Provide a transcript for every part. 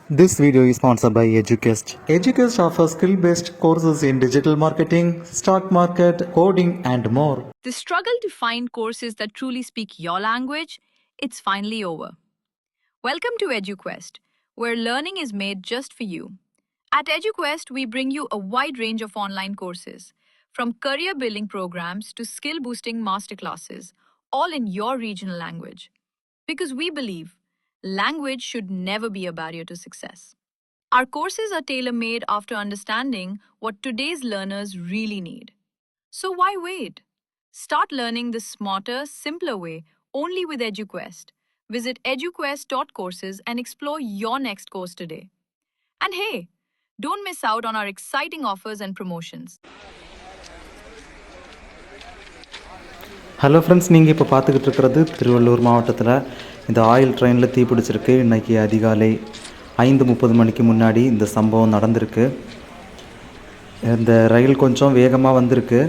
This video is sponsored by Eduquest. Eduquest offers skill-based courses in digital marketing, stock market, coding, and more. The struggle to find courses that truly speak your language, it's finally over. Welcome to EduQuest, where learning is made just for you. At EduQuest, we bring you a wide range of online courses, from career building programs to skill boosting masterclasses, all in your regional language. Because we believe language should never be a barrier to success. Our courses are tailor made after understanding what today's learners really need. So why wait? Start learning the smarter, simpler way only with EduQuest. Visit eduquest.courses and explore your next course today. And hey, don't miss out on our exciting offers and promotions. Hello friends, நீங்கள் இப்போ பார்த்துக்கிட்டு இருக்கிறது திருவள்ளூர் மாவட்டத்தில் இந்த oil ட்ரெயினில் தீப்பிடிச்சிருக்கு. இன்றைக்கி அதிகாலை 5:30 மணிக்கு முன்னாடி இந்த சம்பவம் நடந்திருக்கு. இந்த ரயில் கொஞ்சம் வேகமாக வந்திருக்கு.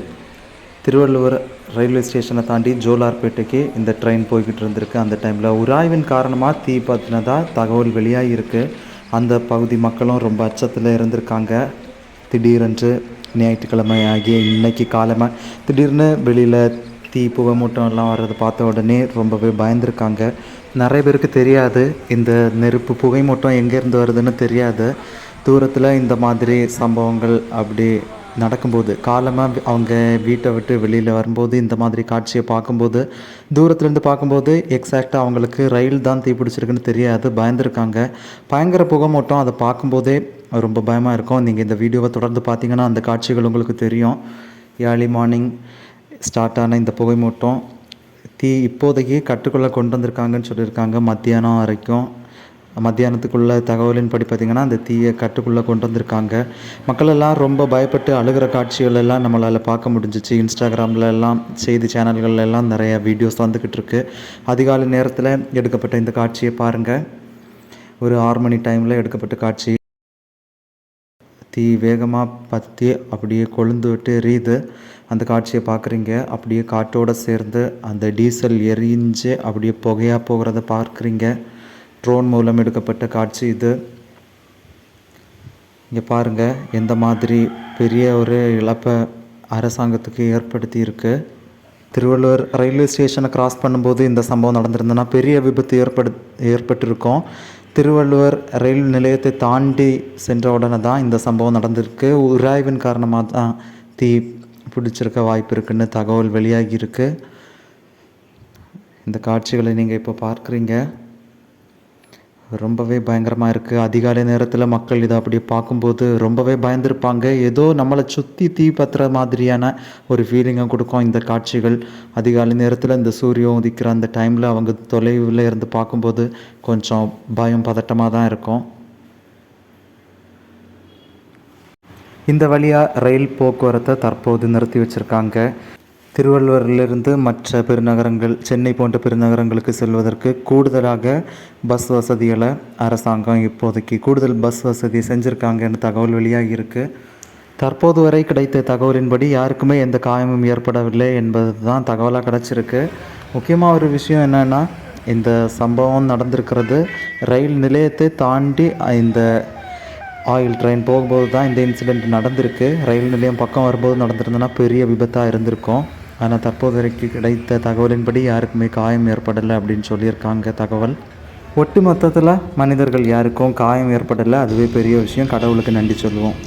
திருவள்ளூர் ரயில்வே ஸ்டேஷனை தாண்டி ஜோலார்பேட்டைக்கு இந்த ட்ரெயின் போய்கிட்டு இருந்திருக்கு. அந்த டைமில் உராய்வின் காரணமாக தீ பற்றினதாக தகவல் வெளியாகிருக்கு. அந்த பகுதி மக்களும் ரொம்ப அச்சத்தில் இருந்திருக்காங்க. திடீரென்று ஞாயிற்றுக்கிழமை ஆகிய இன்றைக்கி காலமாக திடீர்னு வெளியில் தீ புகை மூட்டம் எல்லாம் வர்றதை பார்த்த உடனே ரொம்பவே பயந்துருக்காங்க. நிறைய பேருக்கு தெரியாது இந்த நெருப்பு புகை மூட்டம் எங்கேருந்து வருதுன்னு தெரியாது. தூரத்தில் இந்த மாதிரி சம்பவங்கள் அப்படி நடக்கும்போது காலமாக அவங்க வீட்டை விட்டு வெளியில் வரும்போது இந்த மாதிரி காட்சியை பார்க்கும்போது தூரத்துலேருந்து பார்க்கும்போது எக்ஸாக்டாக அவங்களுக்கு ரயில் தான் தீப்பிடிச்சிருக்குன்னு தெரியாது. பயந்துருக்காங்க. பயங்கர புகை மூட்டம் அதை பார்க்கும்போதே ரொம்ப பயமாக இருக்கும். நீங்கள் இந்த வீடியோவை தொடர்ந்து பார்த்தீங்கன்னா அந்த காட்சிகள் உங்களுக்கு தெரியும். ஏர்லி மார்னிங் ஸ்டார்ட் ஆன இந்த புகை மூட்டம் தீ இப்போதைக்கு கட்டுக்குள்ளே கொண்டு வந்திருக்காங்கன்னு சொல்லியிருக்காங்க. மத்தியானம் வரைக்கும் மத்தியானத்துக்குள்ள தகவலின்படி பார்த்திங்கன்னா அந்த தீயை கட்டுக்குள்ளே கொண்டு வந்திருக்காங்க. மக்களெல்லாம் ரொம்ப பயப்பட்டு அழுகிற காட்சிகள் எல்லாம் நம்மளால் பார்க்க முடிஞ்சிச்சு. இன்ஸ்டாகிராமில் எல்லாம் செய்தி சேனல்கள் எல்லாம் நிறைய வீடியோஸ் வந்துக்கிட்டு இருக்கு. அதிகாலை நேரத்தில் எடுக்கப்பட்ட இந்த காட்சியை பாருங்கள். ஒரு 6 மணி டைமில் எடுக்கப்பட்ட காட்சி. தீ வேகமாக பற்றி அப்படியே கொழுந்து விட்டு எரியுது. அந்த காட்சியை பார்க்குறீங்க. அப்படியே காற்றோடு சேர்ந்து அந்த டீசல் எரிஞ்சு அப்படியே புகையாக போகிறத பார்க்குறீங்க. ட்ரோன் மூலம் எடுக்கப்பட்ட காட்சி இது. இங்கே பாருங்கள் எந்த மாதிரி பெரிய ஒரு இழப்பை அரசாங்கத்துக்கு ஏற்படுத்தி இருக்கு. திருவள்ளூர் ரயில்வே ஸ்டேஷனை கிராஸ் பண்ணும்போது இந்த சம்பவம் நடந்திருந்ததுன்னா பெரிய விபத்து ஏற்பட்டிருக்கும். திருவள்ளுவர் ரயில் நிலையத்தை தாண்டி சென்ற உடனே தான் இந்த சம்பவம் நடந்திருக்கு. உராய்வின் காரணமாக தான் தீ பிடிச்சிருக்க வாய்ப்பு இருக்குன்னு தகவல் வெளியாகி இருக்கு. இந்த காட்சிகளை நீங்கள் இப்போ பார்க்குறீங்க. ரொம்பவே பயங்கரமாக இருக்குது. அதிகாலை நேரத்தில் மக்கள் இதை அப்படியே பார்க்கும்போது ரொம்பவே பயந்துருப்பாங்க. ஏதோ நம்மளை சுற்றி தீ பற்றுற மாதிரியான ஒரு ஃபீலிங்கை கொடுக்கும் இந்த காட்சிகள். அதிகாலை நேரத்தில் இந்த சூரியன் உதிக்கிற அந்த டைமில் அவங்க தொலைவில் இருந்து பார்க்கும்போது கொஞ்சம் பயம் பதட்டமாக தான் இருக்கும். இந்த வழியாக ரயில் போக்குவரத்தை தற்போது நிறுத்தி வச்சுருக்காங்க. திருவள்ளூரிலிருந்து மற்ற பெருநகரங்கள் சென்னை போன்ற பெருநகரங்களுக்கு செல்வதற்கு கூடுதலாக பஸ் வசதிகளை அரசாங்கம் இப்போதைக்கு கூடுதல் பஸ் வசதி செஞ்சுருக்காங்கன்னு தகவல் வெளியாகி இருக்குது. தற்போது வரை கிடைத்த தகவலின்படி யாருக்குமே எந்த காயமும் ஏற்படவில்லை என்பது தான் தகவலாக கிடச்சிருக்கு. முக்கியமாக ஒரு விஷயம் என்னென்னா, இந்த சம்பவம் நடந்திருக்கிறது ரயில் நிலையத்தை தாண்டி இந்த ஆயில் ட்ரெயின் போகும்போது தான் இந்த இன்சிடெண்ட் நடந்திருக்கு. ரயில் நிலையம் பக்கம் வரும்போது நடந்திருந்ததுன்னா பெரிய விபத்தாக இருந்திருக்கும். ஆனால் தற்போது வரைக்கும் கிடைத்த தகவலின்படி யாருக்குமே காயம் ஏற்படலை அப்படின்னு சொல்லியிருக்காங்க தகவல். ஒட்டு மொத்தத்தில் மனிதர்கள் யாருக்கும் காயம் ஏற்படலை. அதுவே பெரிய விஷயம். கடவுளுக்கு நன்றி சொல்லுவோம்.